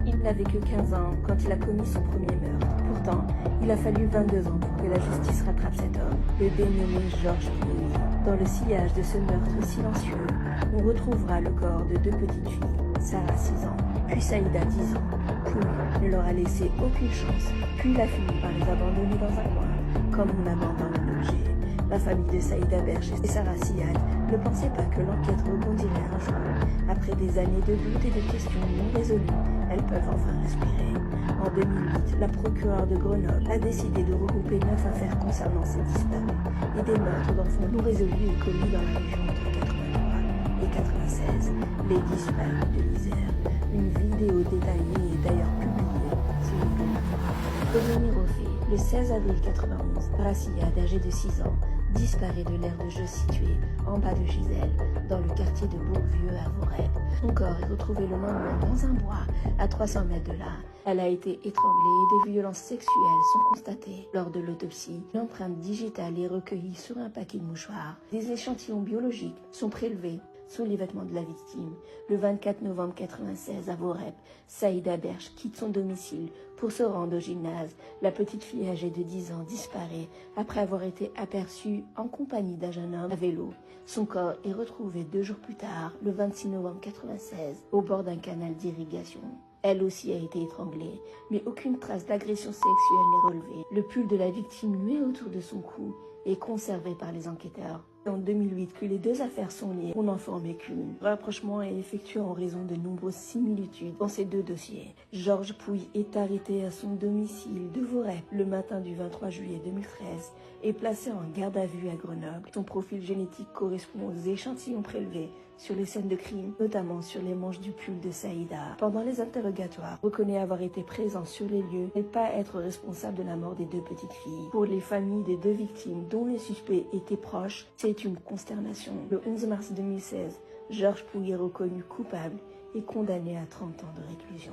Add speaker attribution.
Speaker 1: Il n'avait que 15 ans quand il a commis son premier meurtre. Pourtant, il a fallu 22 ans pour que la justice rattrape cet homme, le dénommé Georges Pouille. Dans le sillage de ce meurtre silencieux, on retrouvera le corps de deux petites filles, Sarah 6 ans, puis Saïda 10 ans. Pouille ne leur a laissé aucune chance, puis il a fini par les abandonner dans un coin, comme on abandonne un objet. La famille de Saïda Berche et Sarah Siad ne pensait pas que l'enquête rebondirait un jour. Après des années de doutes et de questions non résolues, elles peuvent enfin respirer. En 2008, la procureure de Grenoble a décidé de regrouper 9 affaires concernant ces disparus et des meurtres d'enfants non résolus et commis dans la région entre 83 et 96. Les disparus de l'Isère. Une vidéo détaillée est d'ailleurs publiée sur YouTube. Revenir aux faits, le 16 avril 91, Rassiad, âgé de 6 ans, disparaît de l'aire de jeu situé en bas de Gisèle, dans le quartier de Bourgvieux à Vorep. Son corps est retrouvé le lendemain dans un bois, à 300 mètres de là. Elle a été étranglée et des violences sexuelles sont constatées. Lors de l'autopsie, l'empreinte digitale est recueillie sur un paquet de mouchoirs. Des échantillons biologiques sont prélevés sous les vêtements de la victime. Le 24 novembre 1996, à Vorep, Saïda Berche quitte son domicile pour se rendre au gymnase. La petite fille âgée de 10 ans disparaît après avoir été aperçue en compagnie d'un jeune homme à vélo. Son corps est retrouvé 2 jours plus tard, le 26 novembre 1996, au bord d'un canal d'irrigation. Elle aussi a été étranglée, mais aucune trace d'agression sexuelle n'est relevée. Le pull de la victime noué autour de son cou est conservé par les enquêteurs. En 2008 que les deux affaires sont liées, on n'en formait qu'une. Le rapprochement est effectué en raison de nombreuses similitudes dans ces deux dossiers. Georges Pouille est arrêté à son domicile de Vorep le matin du 23 juillet 2013 et placé en garde à vue à Grenoble. Son profil génétique correspond aux échantillons prélevés sur les scènes de crime, notamment sur les manches du pull de Saïda. Pendant les interrogatoires, reconnaît avoir été présent sur les lieux et pas être responsable de la mort des deux petites filles. Pour les familles des deux victimes dont les suspects étaient proches, c'est une consternation. Le 11 mars 2016, Georges Pouille est reconnu coupable et condamné à 30 ans de réclusion.